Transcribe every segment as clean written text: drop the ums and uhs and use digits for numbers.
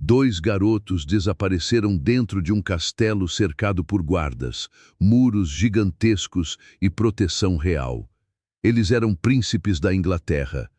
Dois garotos desapareceram dentro de um castelo cercado por guardas, muros gigantescos e proteção real. Eles eram príncipes da Inglaterra,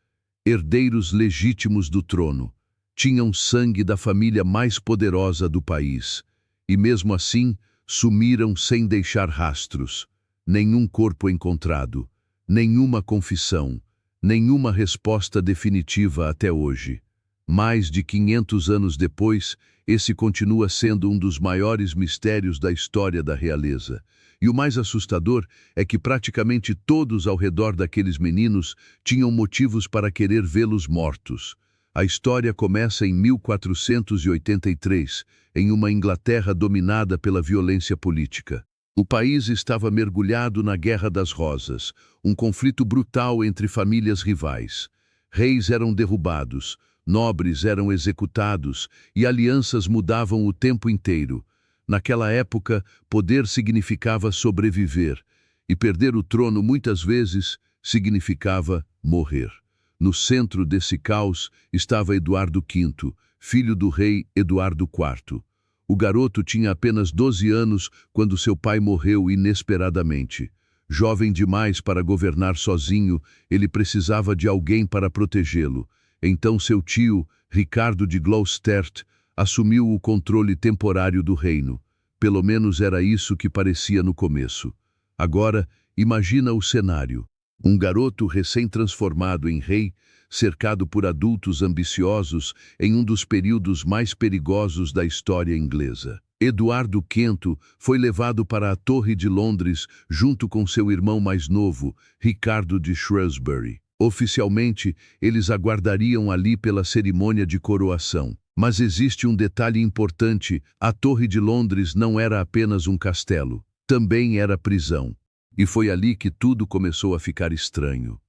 herdeiros legítimos do trono. Tinham sangue da família mais poderosa do país. E mesmo assim, sumiram sem deixar rastros. Nenhum corpo encontrado, nenhuma confissão, nenhuma resposta definitiva até hoje. Mais de 500 anos depois, esse continua sendo um dos maiores mistérios da história da realeza. E o mais assustador é que praticamente todos ao redor daqueles meninos tinham motivos para querer vê-los mortos. A história começa em 1483, em uma Inglaterra dominada pela violência política. O país estava mergulhado na Guerra das Rosas, um conflito brutal entre famílias rivais. Reis eram derrubados, nobres eram executados e alianças mudavam o tempo inteiro. Naquela época, poder significava sobreviver, e perder o trono muitas vezes significava morrer. No centro desse caos estava Eduardo V, filho do rei Eduardo IV. O garoto tinha apenas 12 anos quando seu pai morreu inesperadamente. Jovem demais para governar sozinho, ele precisava de alguém para protegê-lo. Então seu tio, Ricardo de Gloucester, assumiu o controle temporário do reino. Pelo menos era isso que parecia no começo. Agora, imagina o cenário. Um garoto recém-transformado em rei, cercado por adultos ambiciosos em um dos períodos mais perigosos da história inglesa. Eduardo V foi levado para a Torre de Londres junto com seu irmão mais novo, Ricardo de Shrewsbury. Oficialmente, eles aguardariam ali pela cerimônia de coroação. Mas existe um detalhe importante: a Torre de Londres não era apenas um castelo, também era prisão. E foi ali que tudo começou a ficar estranho.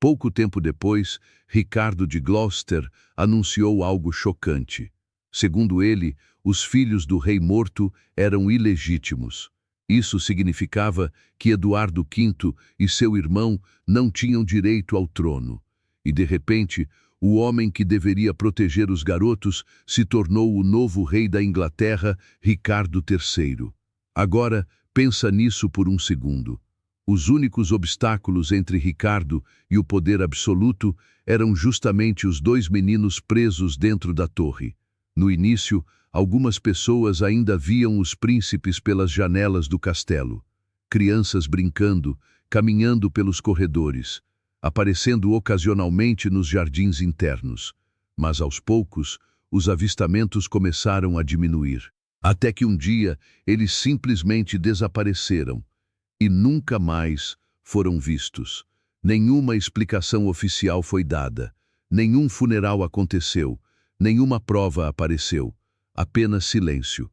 Pouco tempo depois, Ricardo de Gloucester anunciou algo chocante. Segundo ele, os filhos do rei morto eram ilegítimos. Isso significava que Eduardo V e seu irmão não tinham direito ao trono. E, de repente, o homem que deveria proteger os garotos se tornou o novo rei da Inglaterra, Ricardo III. Agora, pensa nisso por um segundo. Os únicos obstáculos entre Ricardo e o poder absoluto eram justamente os dois meninos presos dentro da torre. No início, algumas pessoas ainda viam os príncipes pelas janelas do castelo. Crianças brincando, caminhando pelos corredores, aparecendo ocasionalmente nos jardins internos. Mas aos poucos, os avistamentos começaram a diminuir. Até que um dia, eles simplesmente desapareceram e nunca mais foram vistos. Nenhuma explicação oficial foi dada, nenhum funeral aconteceu, nenhuma prova apareceu, apenas silêncio.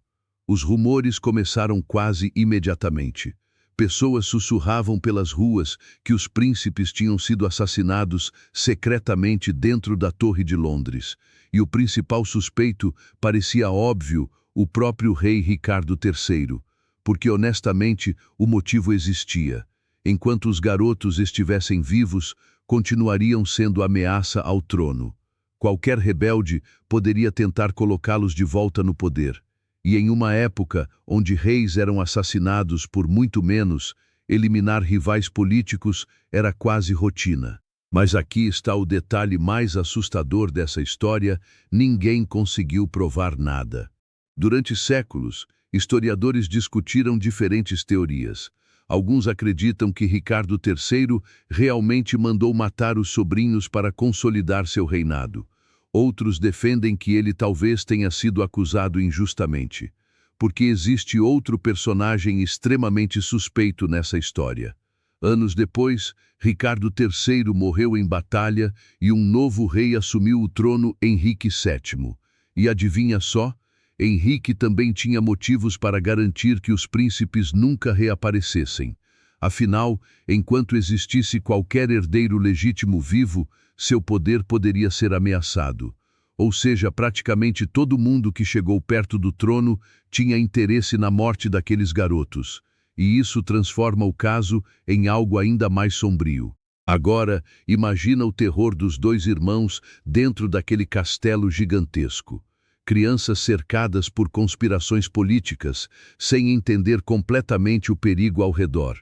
Os rumores começaram quase imediatamente. Pessoas sussurravam pelas ruas que os príncipes tinham sido assassinados secretamente dentro da Torre de Londres, e o principal suspeito parecia óbvio: o próprio rei Ricardo III, porque honestamente o motivo existia. Enquanto os garotos estivessem vivos, continuariam sendo ameaça ao trono. Qualquer rebelde poderia tentar colocá-los de volta no poder. E em uma época onde reis eram assassinados por muito menos, eliminar rivais políticos era quase rotina. Mas aqui está o detalhe mais assustador dessa história: ninguém conseguiu provar nada. Durante séculos, historiadores discutiram diferentes teorias. Alguns acreditam que Ricardo III realmente mandou matar os sobrinhos para consolidar seu reinado. Outros defendem que ele talvez tenha sido acusado injustamente, porque existe outro personagem extremamente suspeito nessa história. Anos depois, Ricardo III morreu em batalha e um novo rei assumiu o trono, Henrique VII. E adivinha só? Henrique também tinha motivos para garantir que os príncipes nunca reaparecessem. Afinal, enquanto existisse qualquer herdeiro legítimo vivo, seu poder poderia ser ameaçado. Ou seja, praticamente todo mundo que chegou perto do trono tinha interesse na morte daqueles garotos. E isso transforma o caso em algo ainda mais sombrio. Agora, imagina o terror dos dois irmãos dentro daquele castelo gigantesco. crianças cercadas por conspirações políticas, sem entender completamente o perigo ao redor,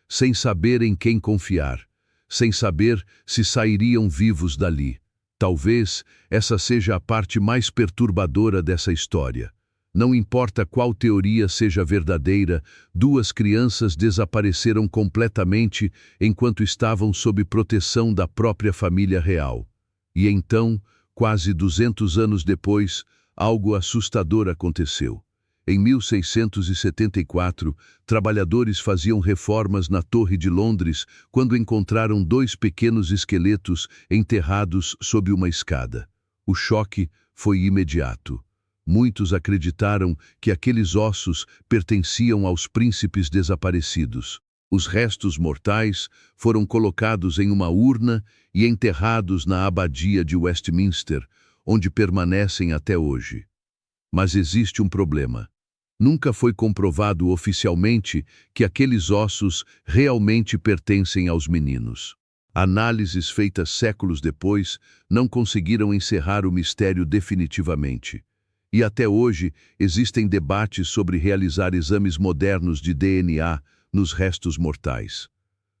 sem saber em quem confiar, sem saber se sairiam vivos dali. Talvez essa seja a parte mais perturbadora dessa história. Não importa qual teoria seja verdadeira, duas crianças desapareceram completamente enquanto estavam sob proteção da própria família real. E então, quase 200 anos depois, algo assustador aconteceu. Em 1674, trabalhadores faziam reformas na Torre de Londres quando encontraram dois pequenos esqueletos enterrados sob uma escada. O choque foi imediato. Muitos acreditaram que aqueles ossos pertenciam aos príncipes desaparecidos. Os restos mortais foram colocados em uma urna e enterrados na abadia de Westminster, onde permanecem até hoje. Mas existe um problema. Nunca foi comprovado oficialmente que aqueles ossos realmente pertencem aos meninos. Análises feitas séculos depois não conseguiram encerrar o mistério definitivamente. E até hoje existem debates sobre realizar exames modernos de DNA nos restos mortais.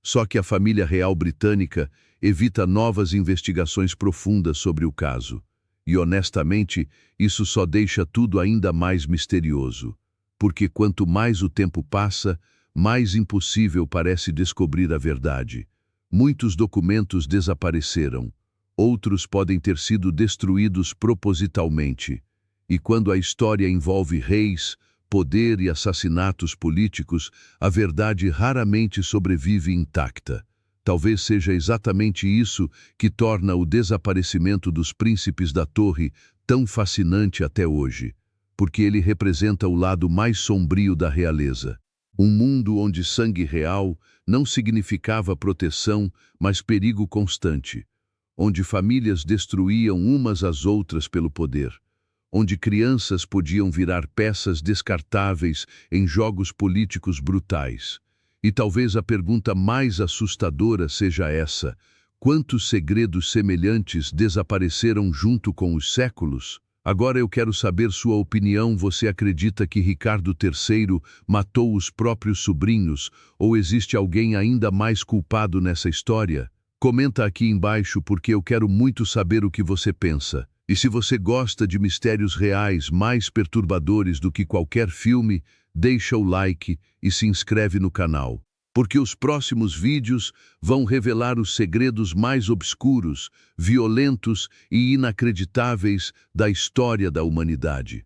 Só que a família real britânica evita novas investigações profundas sobre o caso. E honestamente, isso só deixa tudo ainda mais misterioso. Porque quanto mais o tempo passa, mais impossível parece descobrir a verdade. Muitos documentos desapareceram. Outros podem ter sido destruídos propositalmente. E quando a história envolve reis, poder e assassinatos políticos, a verdade raramente sobrevive intacta. Talvez seja exatamente isso que torna o desaparecimento dos príncipes da Torre tão fascinante até hoje, porque ele representa o lado mais sombrio da realeza. Um mundo onde sangue real não significava proteção, mas perigo constante, onde famílias destruíam umas às outras pelo poder, onde crianças podiam virar peças descartáveis em jogos políticos brutais. E talvez a pergunta mais assustadora seja essa: quantos segredos semelhantes desapareceram junto com os séculos? Agora eu quero saber sua opinião. Você acredita que Ricardo III matou os próprios sobrinhos, ou existe alguém ainda mais culpado nessa história? Comenta aqui embaixo porque eu quero muito saber o que você pensa. E se você gosta de mistérios reais mais perturbadores do que qualquer filme, deixa o like e se inscreve no canal, porque os próximos vídeos vão revelar os segredos mais obscuros, violentos e inacreditáveis da história da humanidade.